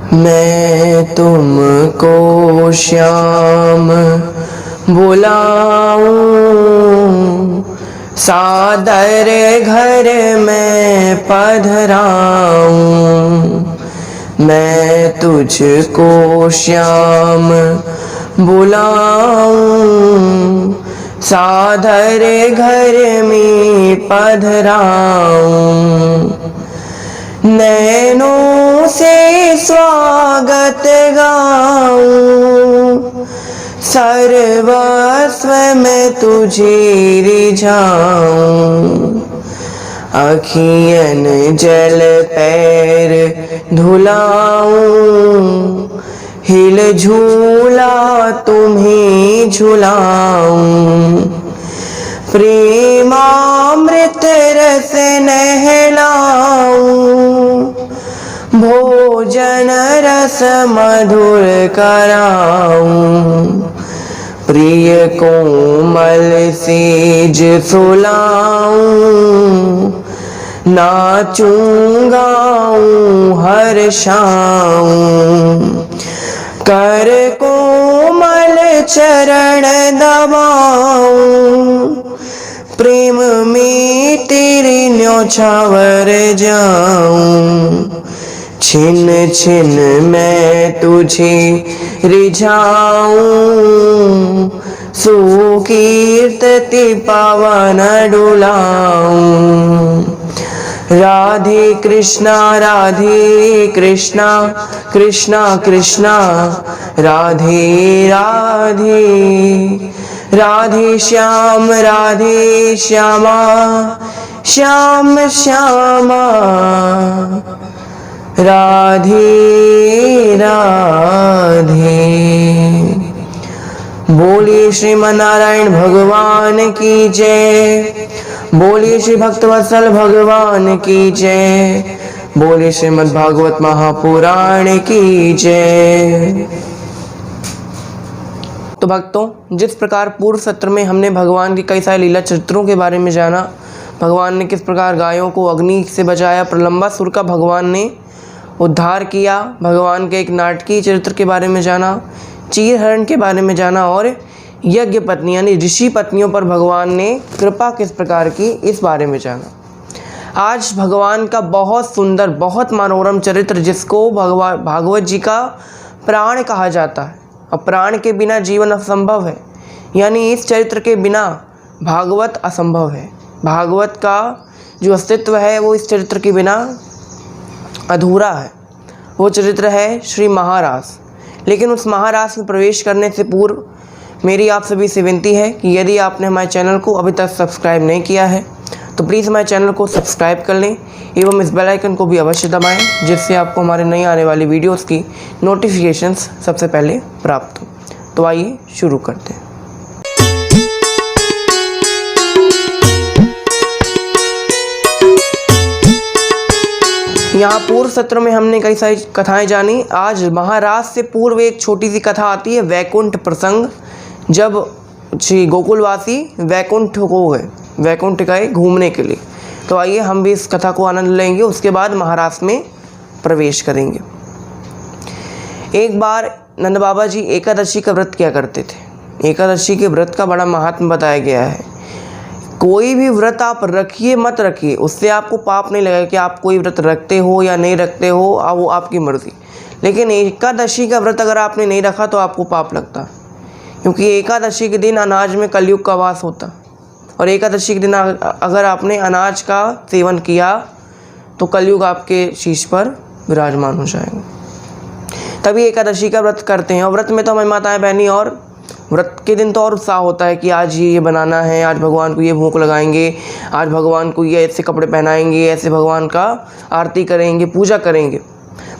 मैं तुमको श्याम बुलाऊं, सादर घर में पधराऊं। मैं तुझको श्याम बुलाऊं, सादर घर में पधराऊं। नैनों से स्वागत गाऊं, सर्वस्व में तुझे रिझाऊं। अखियन जल पैर धुलाऊं, हिल झूला तुम्हें झुलाऊं। प्रेमामृत रस नहलाऊं, भोजन रस मधुर कराऊं। प्रिय कोमल सेज सुलाऊं, नाचूं गाऊं हर्षाऊं। कर कोमल चरण दबाऊं, प्रेम में तेरे न्योछावर जाऊं। छिन छिन मैं तुझे रिझाऊं, सुकीर्तति पावन डुलाऊं। राधे कृष्णा कृष्णा कृष्णा राधे राधे। राधे श्यामा श्याम श्यामा राधे राधे। बोलिए श्रीमन्नारायण भगवान की जय, बोलिए श्री भक्तवत्सल भगवान की जय, बोलिए श्रीमद् भागवत महापुराण की जय। तो भक्तों, जिस प्रकार पूर्व सत्र में हमने भगवान की कई सारे लीला चरित्रों के बारे में जाना, भगवान ने किस प्रकार गायों को अग्नि से बचाया, प्रलंबासुर का भगवान ने उद्धार किया, भगवान के एक नाटकीय चरित्र के बारे में जाना, चीरहरण के बारे में जाना और यज्ञ पत्नी यानी ऋषि पत्नियों पर भगवान ने कृपा किस प्रकार की, इस बारे में जाना। आज भगवान का बहुत सुंदर, बहुत मनोरम चरित्र, जिसको भागवत जी का प्राण कहा जाता है, और प्राण के बिना जीवन असंभव है, यानी इस चरित्र के बिना भागवत असंभव है। भागवत का जो अस्तित्व है वो इस चरित्र के बिना अधूरा है। वो चरित्र है श्री महारास। लेकिन उस महारास में प्रवेश करने से पूर्व मेरी आप सभी से विनती है कि यदि आपने हमारे चैनल को अभी तक सब्सक्राइब नहीं किया है तो प्लीज़ हमारे चैनल को सब्सक्राइब कर लें एवं इस बेल आइकन को भी अवश्य दबाएं, जिससे आपको हमारे नई आने वाली वीडियोस की नोटिफिकेशंस सबसे पहले प्राप्त हो। तो आइए शुरू करते हैं। यहाँ पूर्व सत्र में हमने कई सारी कथाएं जानी। आज महाराज से पूर्व एक छोटी सी कथा आती है, वैकुंठ प्रसंग। जब श्री गोकुलवासी वैकुंठ को गए, वैकुंठ गए घूमने के लिए। तो आइए हम भी इस कथा को आनंद लेंगे, उसके बाद महाराज में प्रवेश करेंगे। एक बार नंद बाबा जी एकादशी का व्रत किया करते थे। एकादशी के व्रत का बड़ा महात्म्य बताया गया है। कोई भी व्रत आप रखिए मत रखिए, उससे आपको पाप नहीं लगेगा कि आप कोई व्रत रखते हो या नहीं रखते हो, वो आपकी मर्ज़ी। लेकिन एकादशी का व्रत अगर आपने नहीं रखा तो आपको पाप लगता, क्योंकि एकादशी के दिन अनाज में कलयुग का वास होता, और एकादशी के दिन अगर आपने अनाज का सेवन किया तो कलयुग आपके शीश पर विराजमान हो जाएगा। तभी एकादशी का व्रत करते हैं। और व्रत में तो हमारी माताएं बहनी, और व्रत के दिन तो और उत्साह होता है कि आज ये बनाना है, आज भगवान को ये भोग लगाएंगे, आज भगवान को ये ऐसे कपड़े पहनाएंगे, ऐसे भगवान का आरती करेंगे, पूजा करेंगे।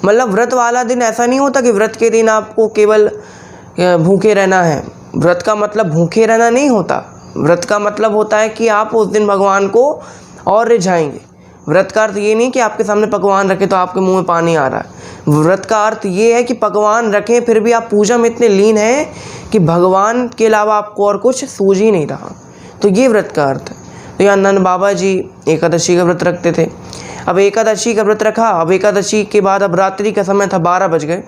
मतलब व्रत वाला दिन ऐसा नहीं होता कि व्रत के दिन आपको केवल भूखे रहना है। व्रत का मतलब भूखे रहना नहीं होता। व्रत का मतलब होता है कि आप उस दिन भगवान को और रिझाएंगे। व्रत का अर्थ ये नहीं कि आपके सामने पकवान रखे तो आपके मुंह में पानी आ रहा है। व्रत का अर्थ ये है कि पकवान रखें फिर भी आप पूजा में इतने लीन हैं कि भगवान के अलावा आपको और कुछ सूझ ही नहीं रहा। तो ये व्रत का अर्थ है। तो यहाँ नंद बाबा जी एकादशी का व्रत रखते थे। अब एकादशी का व्रत रखा। अब एकादशी के बाद अब रात्रि का समय था, 12 बज गए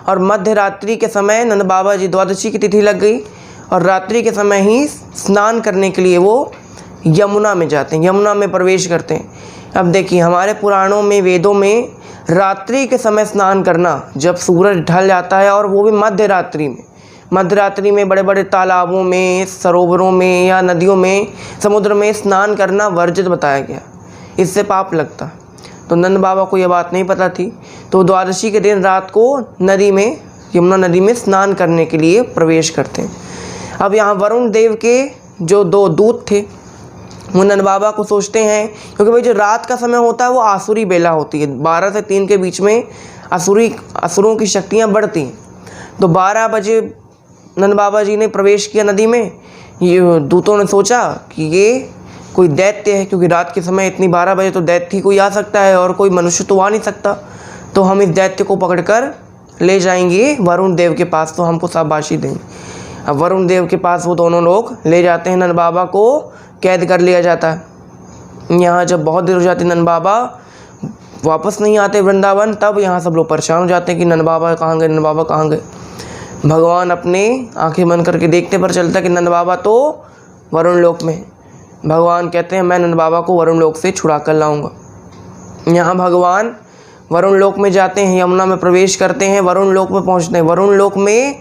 और मध्य रात्रि के समय नंद बाबा जी, द्वादशी की तिथि लग गई और रात्रि के समय ही स्नान करने के लिए वो यमुना में जाते हैं, यमुना में प्रवेश करते हैं। अब देखिए हमारे पुराणों में, वेदों में रात्रि के समय स्नान करना, जब सूरज ढल जाता है और वो भी मध्य रात्रि में बड़े बड़े तालाबों में, सरोवरों में या नदियों में, समुद्र में स्नान करना वर्जित बताया गया, इससे पाप लगता। तो नंद बाबा को यह बात नहीं पता थी, तो द्वादशी के दिन रात को नदी में, यमुना नदी में स्नान करने के लिए प्रवेश करते हैं। अब यहाँ वरुण देव के जो 2 दूत थे वो नंद बाबा को सोचते हैं, क्योंकि भाई जो रात का समय होता है वो आसुरी बेला होती है, 12 से 3 के बीच में असुरों की शक्तियाँ बढ़ती हैं। तो 12 बजे नंद बाबा जी ने प्रवेश किया नदी में। ये दूतों ने सोचा कि ये कोई दैत्य है, क्योंकि रात के समय इतनी 12 बजे तो दैत्य कोई आ सकता है और कोई मनुष्य तो आ नहीं सकता, तो हम इस दैत्य को पकड़कर ले जाएंगे वरुण देव के पास, तो हमको शाबाशी देंगे। अब वरुण देव के पास वो दोनों लोग ले जाते हैं, नंद बाबा को कैद कर लिया जाता है। यहाँ जब बहुत देर हो जाती है, नंद बाबा वापस नहीं आते वृंदावन, तब यहाँ सब लोग परेशान हो जाते हैं कि नंद बाबा कहाँ गए, नंद बाबा कहाँ गए। भगवान अपने आंखें बंद करके देखते पर चलता कि नंद बाबा तो वरुण लोक में। भगवान कहते हैं मैं नंद बाबा को वरुण लोक से छुड़ा कर लाऊंगा। यहाँ भगवान वरुण लोक में जाते हैं, यमुना में प्रवेश करते हैं, वरुण लोक में पहुँचते हैं। वरुण लोक में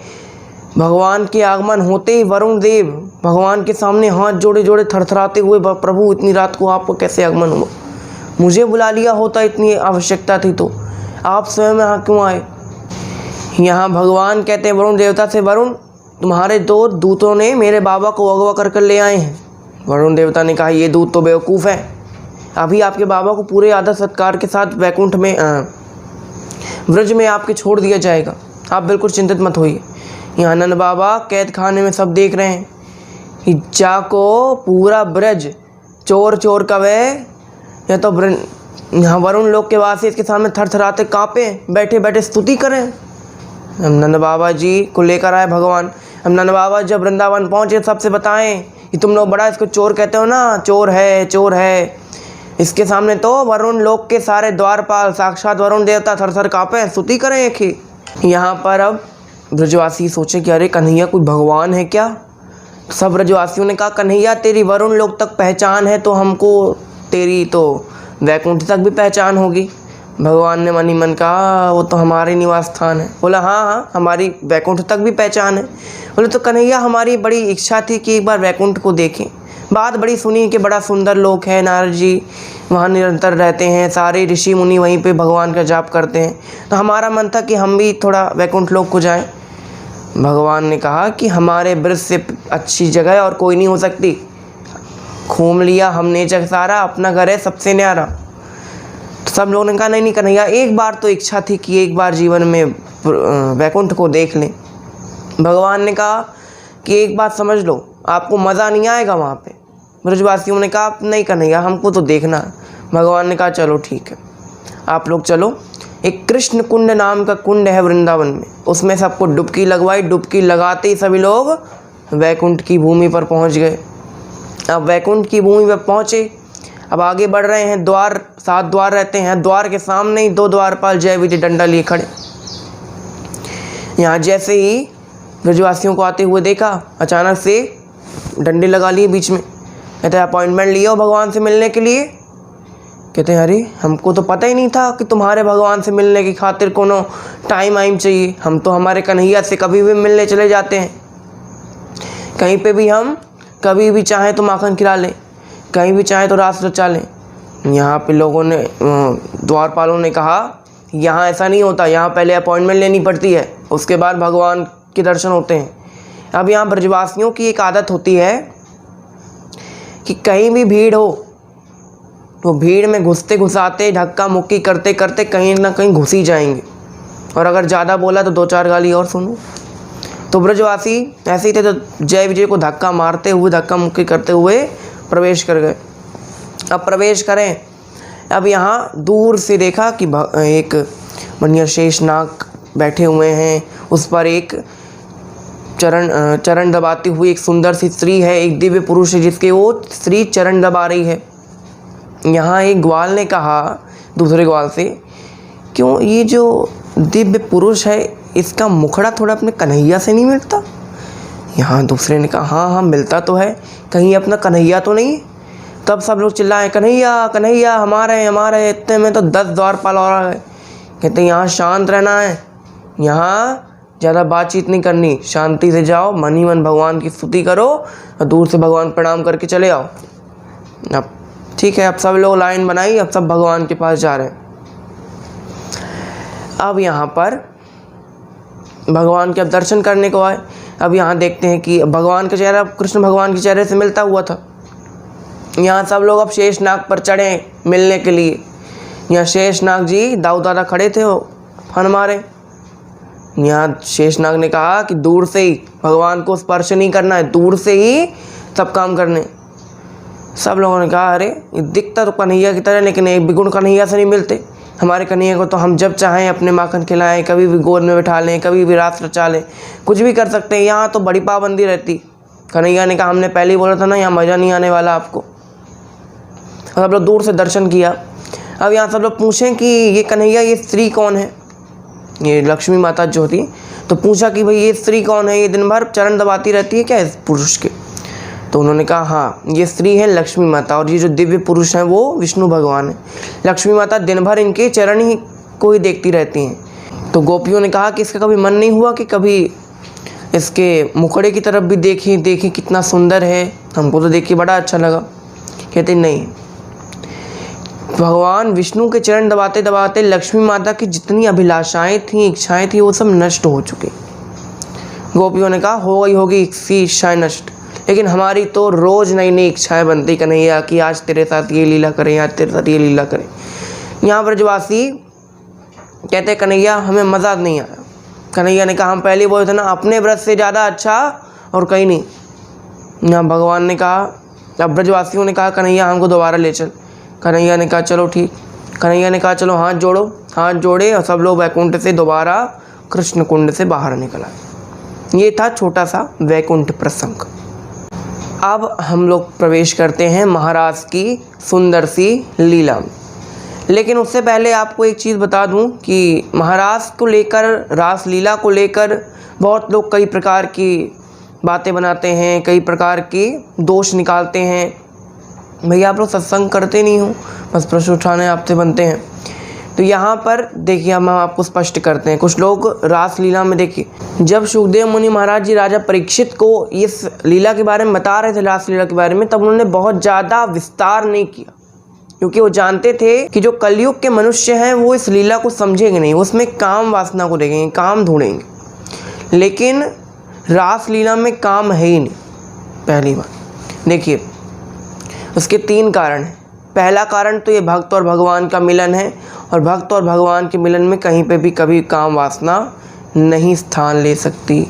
भगवान के आगमन होते ही वरुण देव भगवान के सामने हाथ जोड़े जोड़े थरथराते हुए, प्रभु इतनी रात को आपको कैसे आगमन हुआ, मुझे बुला लिया होता, इतनी आवश्यकता थी तो आप स्वयं यहाँ क्यों आए। यहाँ भगवान कहते हैं वरुण देवता से, वरुण तुम्हारे 2 दूतों ने मेरे बाबा को अगवा कर ले आए हैं। वरुण देवता ने कहा ये दूत तो बेवकूफ़ है, अभी आपके बाबा को पूरे आदर सत्कार के साथ वैकुंठ में व्रज में आपके छोड़ दिया जाएगा, आप बिल्कुल चिंतित मत होइए। यहाँ नंद बाबा कैद खाने में सब देख रहे हैं, इज्जा को पूरा ब्रज चोर चोर कवे, या तो यहाँ वरुण लोक के वासी इसके सामने थरथराते काँपे, बैठे बैठे स्तुति करें। हम नंद बाबा जी को लेकर आए भगवान। हम नंद बाबा जब वृंदावन पहुँचे सबसे बताएं कि तुम लोग बड़ा इसको चोर कहते हो ना, चोर है चोर है। इसके सामने तो वरुण लोक के सारे द्वारपाल, साक्षात वरुण देवता थरथर काँपे, स्तुति करें एक ही। यहाँ पर अब ब्रजवासी सोचे कि अरे कन्हैया कोई भगवान है क्या। सब ब्रजवासियों ने कहा कन्हैया तेरी वरुण लोक तक पहचान है तो हमको तेरी तो वैकुंठ तक भी पहचान होगी। भगवान ने मन ही मन कहा वो तो हमारे निवास स्थान है। बोला हाँ हमारी वैकुंठ तक भी पहचान है। बोले तो कन्हैया हमारी बड़ी इच्छा थी कि एक बार वैकुंठ को देखें, बात बड़ी सुनी कि बड़ा सुंदर लोक है, नारद जी वहाँ निरंतर रहते हैं, सारे ऋषि मुनि वहीं पे भगवान का जाप करते हैं, तो हमारा मन था कि हम भी थोड़ा वैकुंठ लोक को जाएं। भगवान ने कहा कि हमारे ब्रज से अच्छी जगह और कोई नहीं हो सकती, घूम लिया हमने जग सारा, अपना घर है सबसे न्यारा। तो सब लोगों ने कहा नहीं कन्हैया एक बार तो इच्छा थी कि एक बार जीवन में वैकुंठ को देख लें। भगवान ने कहा कि एक बात समझ लो, आपको मज़ा नहीं आएगा वहाँ पे। ब्रजवासियों ने कहा नहीं कन्हैया हमको तो देखना है। भगवान ने कहा चलो ठीक है, आप लोग चलो। एक कृष्ण कुंड नाम का कुंड है वृंदावन में, उसमें सबको डुबकी लगवाई। डुबकी लगाते ही सभी लोग वैकुंठ की भूमि पर पहुँच गए। अब वैकुंठ की भूमि पर पहुँचे, अब आगे बढ़ रहे हैं। 7 द्वार रहते हैं, द्वार के सामने ही 2 द्वारपाल जय विजय डंडा लिए खड़े। यहाँ जैसे ही ब्रजवासियों को आते हुए देखा, अचानक से डंडे लगा लिए बीच में। कहते हैं अपॉइंटमेंट लिए हो भगवान से मिलने के लिए। कहते हैं अरे हमको तो पता ही नहीं था कि तुम्हारे भगवान से मिलने की खातिर कोनो टाइम चाहिए, हम तो हमारे कन्हैया से कभी भी मिलने चले जाते हैं। कहीं पे भी हम कभी भी चाहें तो माखन खिला लें, कहीं भी चाहें तो रास रचा लें। यहाँ पे लोगों ने, द्वारपालों ने कहा यहाँ ऐसा नहीं होता, यहाँ पहले अपॉइंटमेंट लेनी पड़ती है, उसके बाद भगवान के दर्शन होते हैं। अब यहाँ ब्रजवासियों की एक आदत होती है कि कहीं भी भीड़ हो तो भीड़ में घुसते घुसाते धक्का मुक्की करते करते कहीं ना कहीं घुस ही जाएंगे, और अगर ज़्यादा बोला तो 2-4 गाली और सुनो। तो ब्रजवासी ऐसे ही थे, तो जय विजय को धक्का मारते हुए, धक्का मुक्की करते हुए प्रवेश कर गए। अब प्रवेश करें, अब यहाँ दूर से देखा कि एक बढ़िया शेषनाग बैठे हुए हैं, उस पर एक चरण दबाती हुई एक सुंदर सी स्त्री है, एक दिव्य पुरुष है जिसके वो स्त्री चरण दबा रही है। यहाँ एक ग्वाल ने कहा दूसरे ग्वाल से, क्यों ये जो दिव्य पुरुष है इसका मुखड़ा थोड़ा अपने कन्हैया से नहीं मिलता? यहाँ दूसरे ने कहा हाँ हाँ मिलता तो है, कहीं अपना कन्हैया तो नहीं है? तब सब लोग चिल्लाए कन्हैया कन्हैया हमारे, इतने में तो 10 द्वारपाल और गए। कहते यहाँ शांत रहना है, यहाँ ज़्यादा बातचीत नहीं करनी, शांति से जाओ, मन ही मन भगवान की स्तुति करो और दूर से भगवान प्रणाम करके चले आओ। अब ठीक है, अब सब लोग लाइन बनाई, अब सब भगवान के पास जा रहे हैं। अब यहाँ पर भगवान के अब दर्शन करने को आए। अब यहाँ देखते हैं कि भगवान का चेहरा कृष्ण भगवान के चेहरे से मिलता हुआ था। यहाँ सब लोग अब शेषनाग पर चढ़े मिलने के लिए। यहाँ शेषनाग जी दाऊ दादा खड़े थे, वो फन मारे। यहाँ शेषनाग ने कहा कि दूर से ही भगवान को स्पर्श नहीं करना है, दूर से ही सब काम करने। सब लोगों ने कहा अरे ये दिखता तो कन्हैया की तरह, लेकिन एक बिगुण कन्हैया से नहीं मिलते। हमारे कन्हैया को तो हम जब चाहें अपने माखन खिलाएं, कभी भी गोद में बैठा लें, कभी भी रात रचा लें, कुछ भी कर सकते हैं। यहाँ तो बड़ी पाबंदी रहती। कन्हैया ने कहा हमने पहले ही बोला था ना, यहाँ मज़ा नहीं आने वाला आपको। सब लोग दूर से दर्शन किया। अब यहाँ सब लोग पूछें कि ये कन्हैया ये स्त्री कौन है, ये लक्ष्मी माता जो थी, तो पूछा कि भाई ये स्त्री कौन है, ये दिन भर चरण दबाती रहती है क्या इस पुरुष के? तो उन्होंने कहा हाँ ये स्त्री है लक्ष्मी माता, और ये जो दिव्य पुरुष हैं वो विष्णु भगवान है। लक्ष्मी माता दिन भर इनके चरण ही को ही देखती रहती हैं। तो गोपियों ने कहा कि इसका कभी मन नहीं हुआ कि कभी इसके मुखड़े की तरफ भी देखें कितना सुंदर है, हमको तो देख के बड़ा अच्छा लगा। कहते नहीं, भगवान विष्णु के चरण दबाते दबाते लक्ष्मी माता की जितनी अभिलाषाएं थी, इच्छाएं थी, वो सब नष्ट हो चुकी। गोपियों ने कहा हो गई होगी इसकी इच्छाएं नष्ट, लेकिन हमारी तो रोज़ नई नई इच्छाएं बनती कन्हैया कि आज तेरे साथ ये लीला करें, आज तेरे साथ ये लीला करें। यहाँ ब्रजवासी कहते कन्हैया हमें मज़ा नहीं आया। कन्हैया ने कहा हम पहले ही बोले थे ना, अपने व्रत से ज़्यादा अच्छा और कहीं नहीं। यहाँ भगवान ने कहा, अब ब्रजवासियों ने कहा कन्हैया हमको दोबारा ले चल। कन्हैया ने कहा चलो ठीक। कन्हैया ने कहा चलो हाथ जोड़ो। हाथ जोड़े और सब लोग वैकुंठ से दोबारा कृष्ण कुंड से बाहर निकल आए। ये था छोटा सा वैकुंठ प्रसंग। अब हम लोग प्रवेश करते हैं महाराज की सुंदर सी लीला में। लेकिन उससे पहले आपको एक चीज़ बता दूं कि महाराज को लेकर, रास लीला को लेकर बहुत लोग कई प्रकार की बातें बनाते हैं, कई प्रकार के दोष निकालते हैं। भैया आप लोग सत्संग करते नहीं हो, बस प्रश्न उठाने आपसे बनते हैं। तो यहाँ पर देखिए हम आपको स्पष्ट करते हैं। कुछ लोग रास लीला में देखिए, जब सुखदेव मुनि महाराज जी राजा परीक्षित को इस लीला के बारे में बता रहे थे, रास लीला के बारे में, तब उन्होंने बहुत ज़्यादा विस्तार नहीं किया, क्योंकि वो जानते थे कि जो कलयुग के मनुष्य हैं वो इस लीला को समझेंगे नहीं, उसमें काम वासना को देखेंगे, काम ढूंढेंगे। लेकिन रास लीला में काम है ही नहीं। पहली बात देखिए, उसके 3 कारण हैं। पहला कारण तो ये भक्त और भगवान का मिलन है, और भक्त और भगवान के मिलन में कहीं पे भी कभी काम वासना नहीं स्थान ले सकती।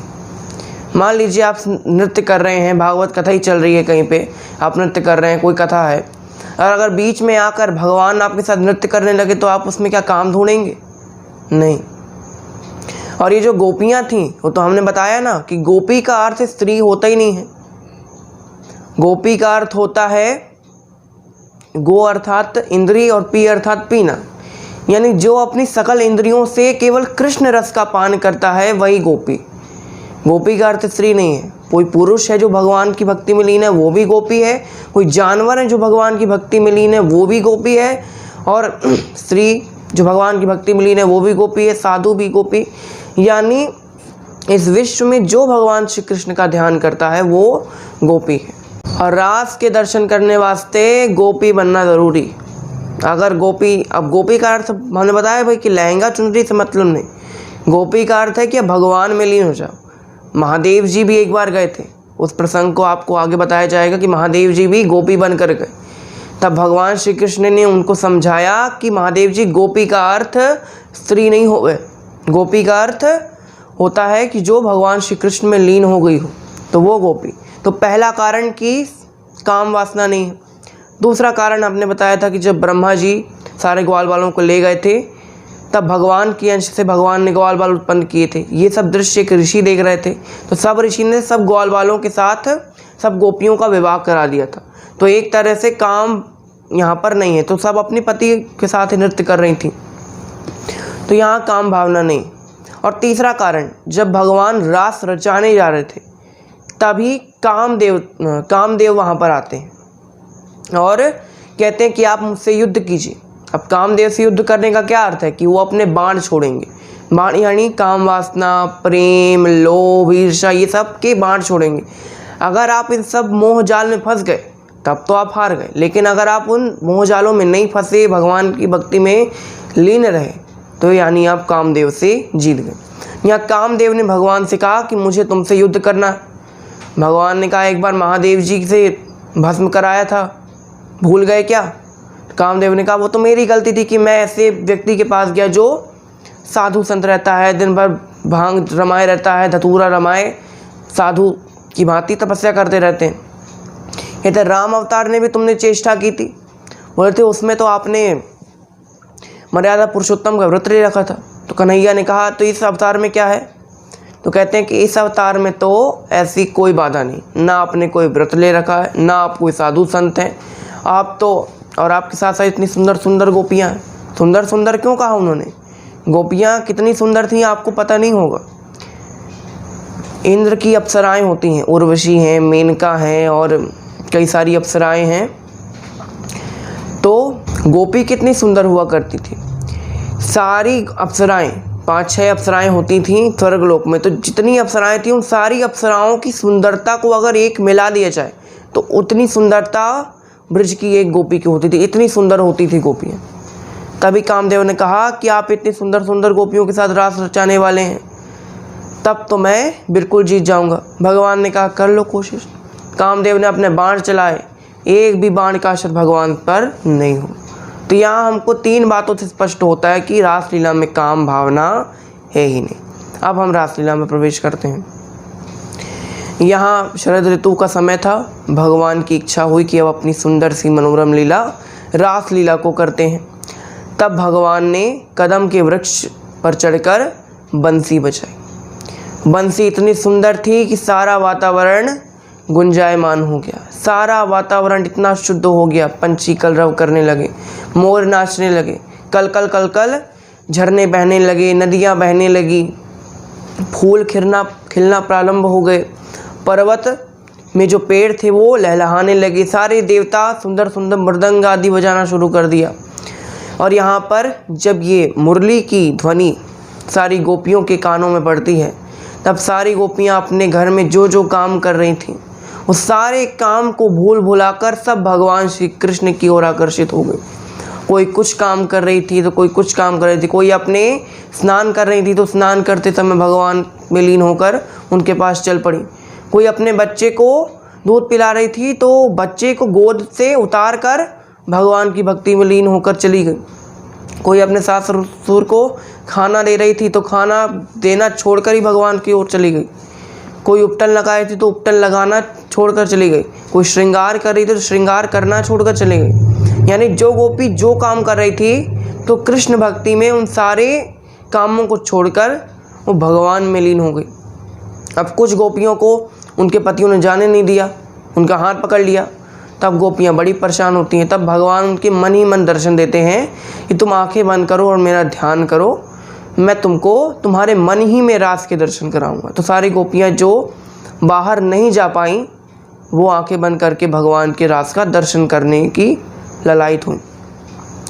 मान लीजिए आप नृत्य कर रहे हैं, भागवत कथा ही चल रही है, कहीं पे आप नृत्य कर रहे हैं, कोई कथा है, और अगर बीच में आकर भगवान आपके साथ नृत्य करने लगे तो आप उसमें क्या काम ढूंढेंगे? नहीं। और ये जो गोपियाँ थीं, वो तो हमने बताया ना कि गोपी का अर्थ स्त्री होता ही नहीं है। गोपी का अर्थ होता है गो अर्थात इंद्रिय और पी अर्थात पीना, यानी जो अपनी सकल इंद्रियों से केवल कृष्ण रस का पान करता है वही गोपी। गोपी का अर्थ स्त्री नहीं है। कोई पुरुष है जो भगवान की भक्ति में लीन है वो भी गोपी है, कोई जानवर है जो भगवान की भक्ति में लीन है वो भी गोपी है, और स्त्री जो भगवान की भक्ति में लीन है वो भी गोपी है, साधु भी गोपी। यानी इस विश्व में जो भगवान श्री कृष्ण का ध्यान करता है वो गोपी है। और रास के दर्शन करने वास्ते गोपी बनना ज़रूरी। अगर गोपी, अब गोपी का अर्थ हमने बताया भाई कि लहंगा चुनरी से मतलब नहीं। गोपी का अर्थ है कि भगवान में लीन हो जाओ। महादेव जी भी एक बार गए थे, उस प्रसंग को आपको आगे बताया जाएगा कि महादेव जी भी गोपी बन कर गए। तब भगवान श्री कृष्ण ने उनको समझाया कि महादेव जी गोपी का अर्थ स्त्री नहीं हो गए, गोपी का अर्थ होता है कि जो भगवान श्री कृष्ण में लीन हो गई हो तो वो गोपी। तो पहला कारण कि काम वासना नहीं है। दूसरा कारण आपने बताया था कि जब ब्रह्मा जी सारे ग्वाल बालों को ले गए थे तब भगवान के अंश से भगवान ने ग्वाल बाल उत्पन्न किए थे। ये सब दृश्य एक ऋषि देख रहे थे, तो सब ऋषि ने सब ग्वाल बालों के साथ सब गोपियों का विवाह करा दिया था। तो एक तरह से काम यहाँ पर नहीं है, तो सब अपने पति के साथ ही नृत्य कर रही थी, तो यहाँ काम भावना नहीं। और तीसरा कारण, जब भगवान रास रचाने जा रहे थे तभी कामदेव वहाँ पर आते हैं और कहते हैं कि आप मुझसे युद्ध कीजिए। अब कामदेव से युद्ध करने का क्या अर्थ है कि वो अपने बाण छोड़ेंगे। बाण यानी काम वासना, प्रेम, लोभ, ईर्ष्या, ये सब के बाण छोड़ेंगे। अगर आप इन सब मोह जाल में फंस गए तब तो आप हार गए, लेकिन अगर आप उन मोह जालों में नहीं फंसे, भगवान की भक्ति में लीन रहे, तो यानी आप कामदेव से जीत गए। यहाँ कामदेव ने भगवान से कहा कि मुझे तुमसे युद्ध करना है। भगवान ने कहा एक बार महादेव जी से भस्म कराया था, भूल गए क्या? कामदेव ने कहा वो तो मेरी गलती थी कि मैं ऐसे व्यक्ति के पास गया जो साधु संत रहता है, दिन भर भांग रमाए रहता है, धतूरा रमाए, साधु की भांति तपस्या करते रहते हैं। कहते राम अवतार ने भी तुमने चेष्टा की थी, बोलते उसमें तो आपने मर्यादा पुरुषोत्तम का व्रत ले रखा था। तो कन्हैया ने कहा तो इस अवतार में क्या है? तो कहते हैं कि इस अवतार में तो ऐसी कोई बाधा नहीं, ना आपने कोई व्रत ले रखा है, ना आप कोई साधु संत हैं, आप तो, और आपके साथ साथ इतनी सुंदर सुंदर गोपियाँ हैं। सुंदर सुंदर क्यों कहा उन्होंने? गोपियाँ कितनी सुंदर थी आपको पता नहीं होगा। इंद्र की अप्सराएं होती हैं, उर्वशी हैं, मेनका हैं और कई सारी अप्सराएं हैं। तो गोपी कितनी सुंदर हुआ करती थी। सारी अप्सराएं, 5-6 अप्सराएं होती थीं स्वर्गलोक में, तो जितनी अप्सराएं थीं उन सारी अप्सराओं की सुंदरता को अगर एक मिला दिया जाए तो उतनी सुंदरता ब्रज की एक गोपी की होती थी। इतनी सुंदर होती थी गोपियाँ। तभी कामदेव ने कहा कि आप इतनी सुंदर सुंदर गोपियों के साथ रास रचाने वाले हैं, तब तो मैं बिल्कुल जीत जाऊंगा। भगवान ने कहा कर लो कोशिश। कामदेव ने अपने बाण चलाए, एक भी बाण का असर भगवान पर नहीं हो। तो यहाँ हमको 3 बातों से स्पष्ट होता है कि रासलीला में काम भावना है ही नहीं। अब हम रासलीला में प्रवेश करते हैं। यहाँ शरद ऋतु का समय था। भगवान की इच्छा हुई कि अब अपनी सुंदर सी मनोरम लीला रासलीला को करते हैं। तब भगवान ने कदम के वृक्ष पर चढ़कर बंसी बजाई। बंसी इतनी सुंदर थी कि सारा वातावरण गुंजायमान हो गया। सारा वातावरण इतना शुद्ध हो गया, पंछी कलरव करने लगे, मोर नाचने लगे, कल कल कल कल झरने बहने लगे, नदियाँ बहने लगी, फूल खिलना प्रारंभ हो गए, पर्वत में जो पेड़ थे वो लहलहाने लगे। सारे देवता सुंदर सुंदर मृदंग आदि बजाना शुरू कर दिया। और यहाँ पर जब ये मुरली की ध्वनि सारी गोपियों के कानों में पड़ती है, तब सारी गोपियाँ अपने घर में जो जो काम कर रही थीं उस सारे काम को भूल भुलाकर सब भगवान श्री कृष्ण की ओर आकर्षित हो गई। कोई कुछ काम कर रही थी तो कोई कुछ काम कर रही थी, कोई अपने स्नान कर रही थी तो स्नान करते समय भगवान में लीन होकर उनके पास चल पड़ी। कोई अपने बच्चे को दूध पिला रही थी तो बच्चे को गोद से उतार कर भगवान की भक्ति में लीन होकर चली गई। कोई अपने सास ससुर को खाना दे रही थी तो खाना देना छोड़कर ही भगवान की ओर चली गई। कोई उपटन लगाई थी तो उपटन लगाना छोड़कर चली गई। कोई श्रृंगार कर रही थी तो श्रृंगार करना छोड़कर चली गई। यानी जो गोपी जो काम कर रही थी तो कृष्ण भक्ति में उन सारे कामों को छोड़कर वो भगवान में लीन हो गई। अब कुछ गोपियों को उनके पतियों ने जाने नहीं दिया, उनका हाथ पकड़ लिया। तब गोपियाँ बड़ी परेशान होती हैं। तब भगवान उनके मन ही मन दर्शन देते हैं कि तुम आंखें बंद करो और मेरा ध्यान करो, मैं तुमको तुम्हारे मन ही में रास के दर्शन कराऊंगा। तो सारी गोपियाँ जो बाहर नहीं जा पाईं वो आंखें बंद करके भगवान के रास का दर्शन करने की ललायत हुई।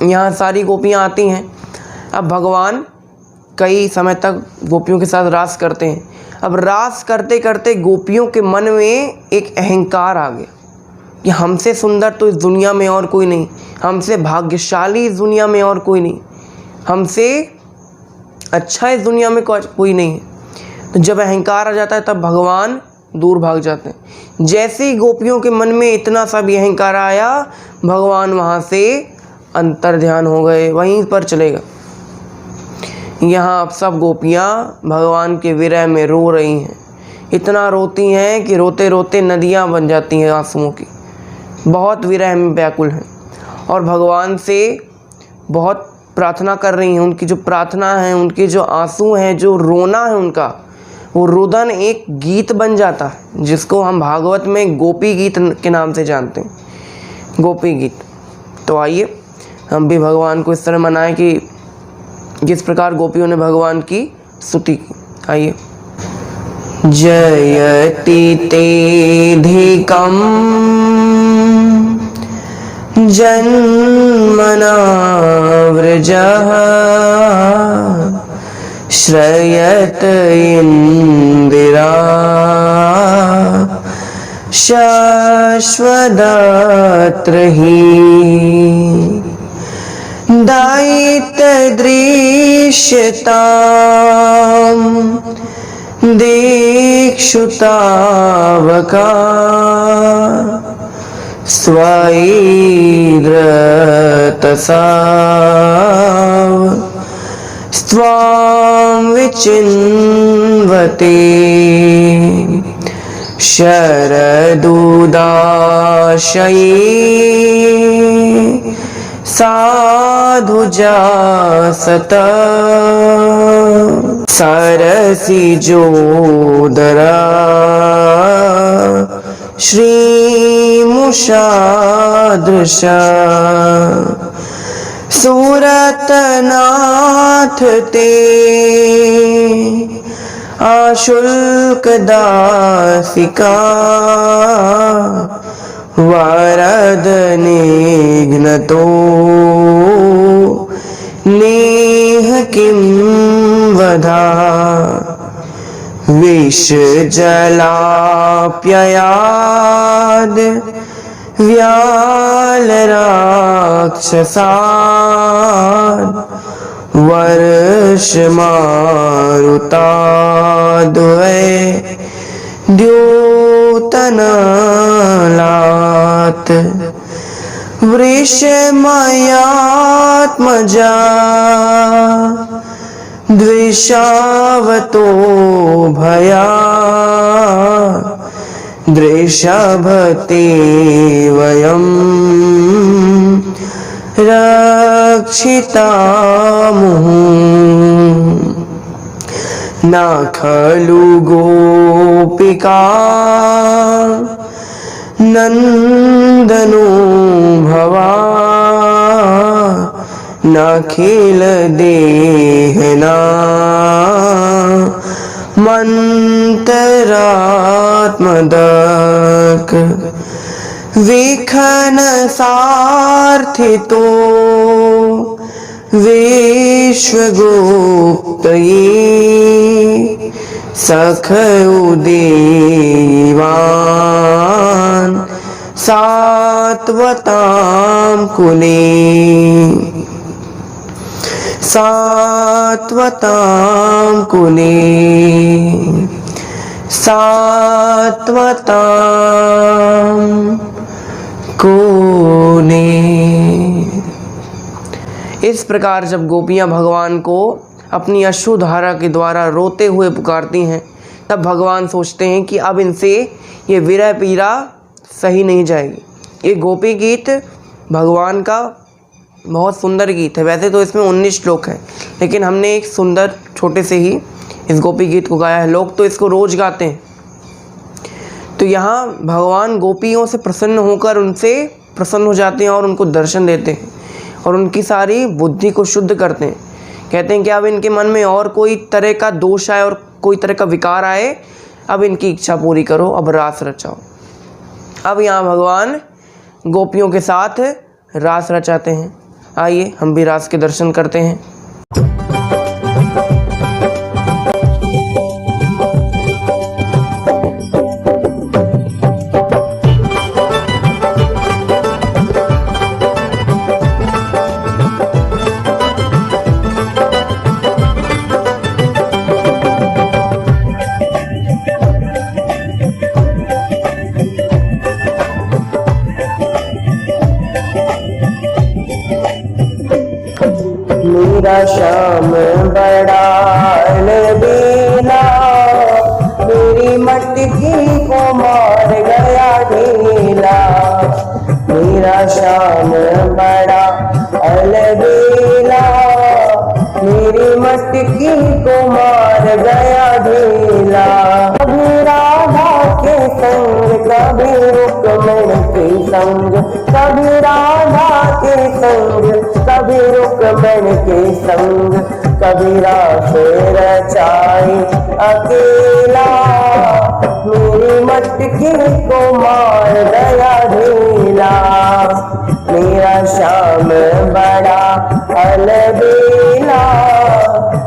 यहाँ सारी गोपियाँ आती हैं। अब भगवान कई समय तक गोपियों के साथ रास करते हैं। अब रास करते करते गोपियों के मन में एक अहंकार आ गया कि हमसे सुंदर तो इस दुनिया में और कोई नहीं, हमसे भाग्यशाली इस दुनिया में और कोई नहीं, हमसे अच्छा इस दुनिया में कोई नहीं है। तो जब अहंकार आ जाता है तब भगवान दूर भाग जाते हैं। जैसे ही गोपियों के मन में इतना सा भी अहंकार आया, भगवान वहाँ से अंतर ध्यान हो गए, वहीं पर चले गए। यहाँ अब सब गोपियाँ भगवान के विरह में रो रही हैं। इतना रोती हैं कि रोते रोते नदियाँ बन जाती हैं आंसुओं की। बहुत विरह में व्याकुल हैं और भगवान से बहुत प्रार्थना कर रही हैं। उनकी जो प्रार्थना है, उनके जो आंसू हैं, जो रोना है उनका, वो रुदन एक गीत बन जाता है जिसको हम भागवत में गोपी गीत के नाम से जानते हैं। गोपी गीत तो आइए हम भी भगवान को इस तरह मनाएं कि जिस प्रकार गोपियों ने भगवान की स्तुति की। आइए। जयति तेधिकं जन्मना व्रजः श्रयत इंदिरा शाश्वतत्र हि दायितदृश्यताम् दीक्षुतावका स्वैरतसा स्वां विचिन्वते शरदुदाशये साधुजासत सरसिजोदरा श्रीमुषादृश सूरतनाथ ते आशुल्कदासिका वरदनिघ्नतो नेह किं वधा विषजलाप्ययाद व्यालराक्षसान् वर्षमारुताद्वै द्योतनलात् वृषमयात्मजा द्विषावतो भया दृशभते वयं रक्षितामुः न खलु गोपिका नन्दनो भवा नखिल देहना मंतरात्मदक विखन सार्थितो विश्वगुप्तये सखउदेवान् सात्वतां कुले सात्वतां कुले सात्वतां कुले। इस प्रकार जब गोपियां भगवान को अपनी अश्रुधारा के द्वारा रोते हुए पुकारती हैं, तब भगवान सोचते हैं कि अब इनसे ये विरह पीड़ा सही नहीं जाएगी। ये गोपी गीत भगवान का बहुत सुंदर गीत है। वैसे तो इसमें 19 श्लोक हैं, लेकिन हमने एक सुंदर छोटे से ही इस गोपी गीत को गाया है। लोग तो इसको रोज़ गाते हैं। तो यहाँ भगवान गोपियों से प्रसन्न होकर उनसे प्रसन्न हो जाते हैं और उनको दर्शन देते हैं और उनकी सारी बुद्धि को शुद्ध करते हैं। कहते हैं कि अब इनके मन में और कोई तरह का दोष आए और कोई तरह का विकार आए, अब इनकी इच्छा पूरी करो, अब रास रचाओ। अब यहाँ भगवान गोपियों के साथ रास रचाते हैं। आइए हम भी रास के दर्शन करते हैं। मेरा श्याम बड़ा अलबेला, मेरी मटकी को मार गया ढीला। मेरा श्याम बड़ा अलबेला, मेरी मटकी को मार गया ढीला। कभी राधा के संग कभी रुक्मणी के संग, कभी राधा के संग, कभी रुक्मण के संग, कभी रास रचाई अकेला। मेरी मटकी को मार गया ढीला, मेरा श्याम बड़ा अलबेला।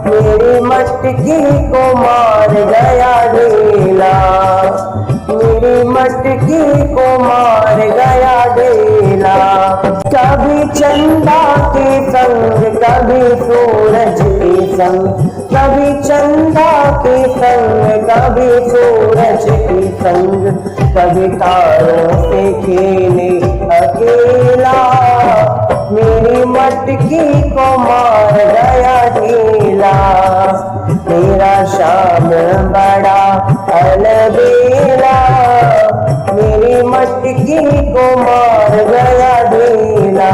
मेरी मटकी को मार गया ढीला, मेरी मटकी को मार गया ढीला। कभी चंदा के संग, कभी सूरज के संग, कभी चंदा के संग, कभी सूरज के संग, कभी तारों से खेले अकेला। मेरी मटकी को मार गया ढीला, मेरा श्याम बड़ा अलबेला। मेरी मटकी को मार गया ढीला,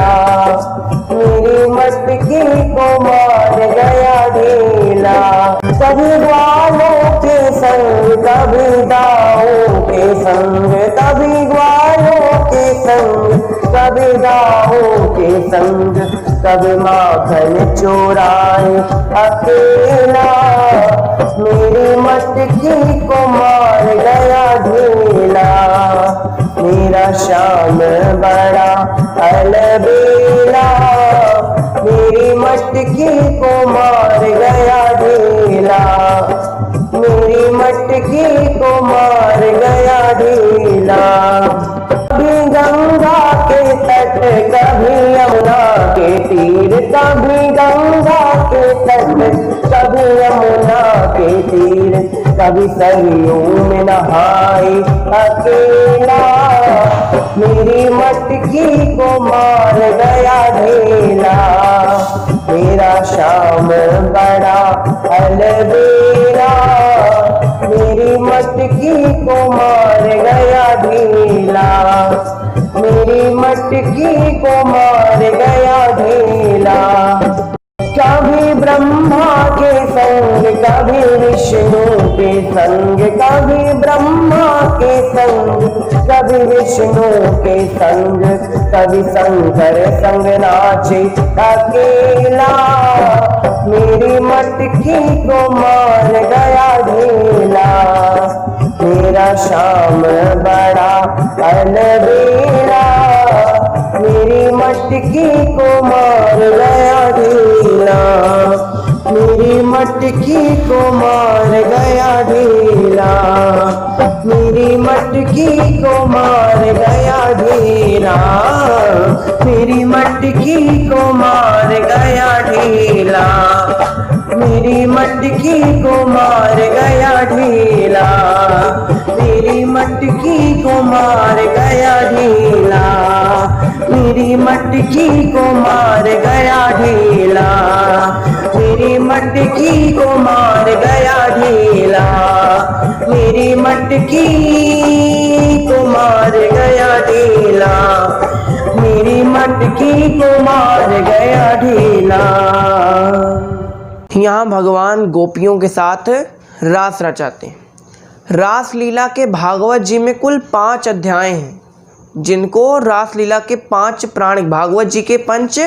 मेरी मटकी को मार गया ढीला। कभी ग्वालों के संग, कभी दाओं के संग, कभी ग्वालों के संग, कभी दाओं के संग, कभी माखन चोराए अकेला। मेरी मटकी को मार गया ढीला, मेरा श्याम बड़ा अलबेला। मेरी मटकी को मार गया ढीला, मेरी मटकी को मार गया ढीला। कभी गंगा के तट, कभी यमुना के तीर, कभी गंगा के तट, कभी यमुना के तीर, कभी सरयू में नहाई अकेला। मेरी मटकी को मार गया ढीला, मेरा श्याम बड़ा अलबेला। मेरी मटकी को मार गया ढीला, मेरी मटकी को मार गया ढीला। कभी ब्रह्मा के संग, कभी विष्णु के संग, कभी ब्रह्मा के संग, कभी विष्णु के संग, कभी शंकर संग नाचे अकेला। मेरी मटकी को मार गया ढीला, मेरा श्याम बड़ा अलबेला। मेरी मटकी को मार गया ढीला, मेरी मटकी को मार गया ढीला, मेरी मटकी को मार गया ढीला, मेरी मटकी को मार गया ढीला, मेरी मटकी को मार गया ढीला, मेरी मटकी को मार गया ढीला, मेरी मटकी को मार गया ढीला, मेरी मटकी को मार गया ढीला, मेरी मटकी को मार गया ढीला, मेरी मटकी को मार गया ढीला। यहाँ भगवान गोपियों के साथ रास रचाते हैं। रास लीला के भागवत जी में कुल 5 अध्याय हैं, जिनको रास लीला के 5 प्राण, भागवत जी के 5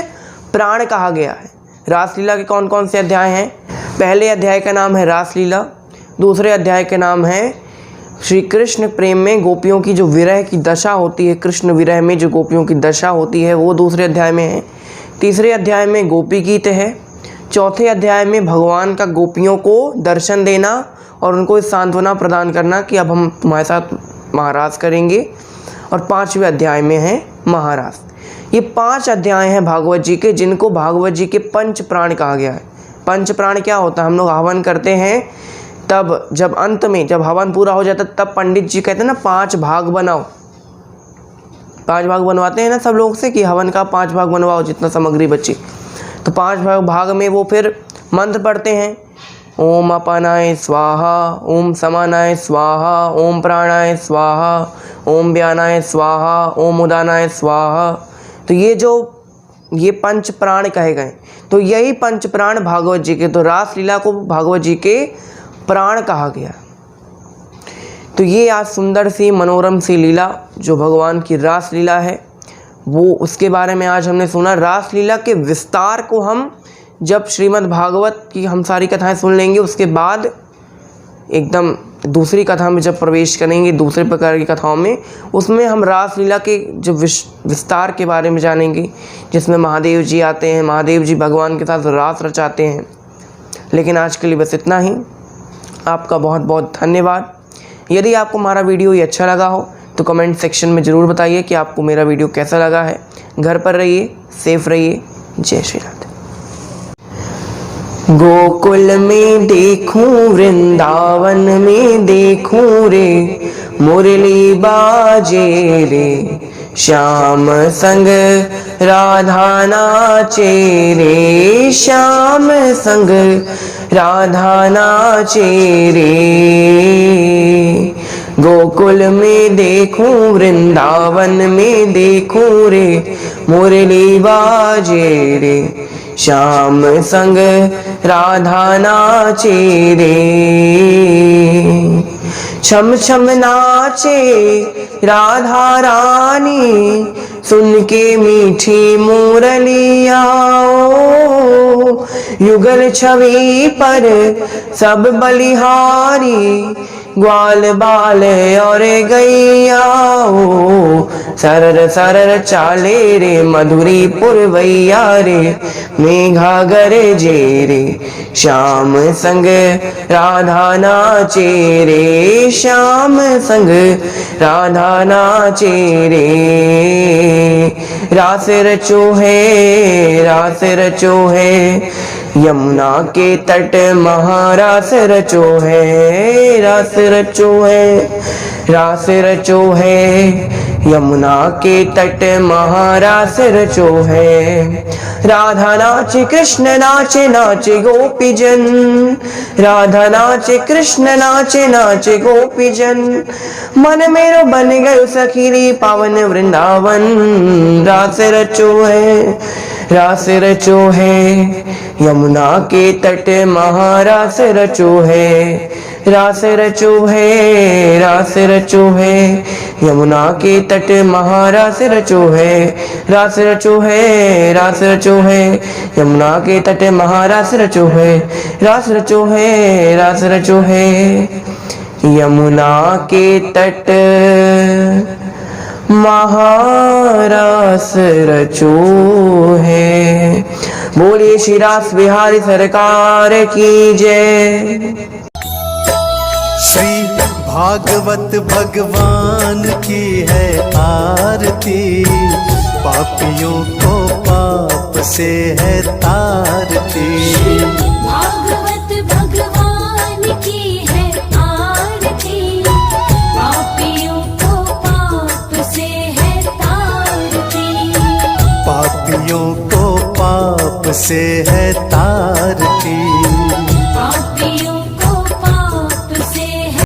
प्राण कहा गया है। रास लीला के कौन कौन से अध्याय हैं? पहले अध्याय का नाम है रास लीला, दूसरे अध्याय का नाम है श्री कृष्ण प्रेम में गोपियों की जो विरह की दशा होती है, कृष्ण विरह में जो गोपियों की दशा होती है वो दूसरे अध्याय में है। तीसरे अध्याय में गोपी गीत है। चौथे अध्याय में भगवान का गोपियों को दर्शन देना और उनको सांत्वना प्रदान करना कि अब हम तुम्हारे साथ महारास करेंगे। और 5वें अध्याय में है महारास। ये 5 अध्याय हैं भागवत जी के, जिनको भागवत जी के 5 प्राण कहा गया है। 5 प्राण क्या होता है? हम लोग हवन करते हैं, तब जब अंत में जब हवन पूरा हो जाता है तब पंडित जी कहते हैं ना 5 भाग बनाओ। 5 भाग बनवाते हैं ना सब लोग से कि हवन का 5 भाग बनवाओ जितना सामग्री बची। तो 5 भाग में वो फिर मंत्र पढ़ते हैं। ओम अपानाय स्वाहा, ओम समानाय स्वाहा, ओम प्राणाय स्वाहा, ओम व्यानाय स्वाहा, ओम उदानाय स्वाहा। तो ये 5 प्राण कहे गए। तो यही 5 प्राण भागवत जी के, तो रास लीला को भागवत जी के प्राण कहा गया। तो ये आज सुंदर सी मनोरम सी लीला जो भगवान की रास लीला है, वो उसके बारे में आज हमने सुना। रास लीला के विस्तार को हम जब श्रीमद् भागवत की हम सारी कथाएं सुन लेंगे, उसके बाद एकदम दूसरी कथा में जब प्रवेश करेंगे, दूसरे प्रकार की कथाओं में, उसमें हम रास लीला के जो विस्तार के बारे में जानेंगे, जिसमें महादेव जी आते हैं, महादेव जी भगवान के साथ रास रचाते हैं। लेकिन आज के लिए बस इतना ही। आपका बहुत बहुत धन्यवाद। यदि आपको हमारा वीडियो ये अच्छा लगा हो तो कमेंट सेक्शन में ज़रूर बताइए कि आपको मेरा वीडियो कैसा लगा है। घर पर रहिए, सेफ रहिए। जय श्री राधे। गोकुल में देखूं, वृंदावन में देखूं रे, मुरली बाजे रे, श्याम संग राधा नाचे रे, श्याम संग राधा नाचे रे। गोकुल में देखूं, वृंदावन में देखूं रे, मुरली बाजे रे, श्याम संग राधा नाचे रे। छम छम नाचे राधा रानी, सुन के मीठी मुरलिया। युगल छवि पर सब बलिहारी, ग्वाल बाल और गैया। सरर सरर चाले रे, मधुरी पुरवैया रे, मेघा गरजे रे, श्याम संग राधा नाचे रे, श्याम संग राधा नाचे रे। रास रचो है, रास रचो है, यमुना के तट महारास रचो है, रास रचो है, रास रचो है, यमुना के तट महारास रचो है। राधा नाचे कृष्ण नाचे, नाचे गोपीजन, राधा नाचे कृष्ण नाचे, नाचे गोपीजन। मन मेरो बन गयो सखीरी पावन वृंदावन, रास रचो है, रास रचो है, यमुना के तट महारास रचो है, रास रचो है, रास रचो है, यमुना के तट महारास रचो है, रास रचो है, रास रचो है, यमुना के तट महारास रचो है, रास रचो है, रास रचो है, यमुना के तट महारास रचो है। बोलिए श्री रास बिहारी सरकार की जय। श्री भागवत भगवान की है आरती, पापियों को पाप से है तारती। भागवत भगवान की है आरती, पापियों को पाप से है तारती। पापियों को पाप से है तारती।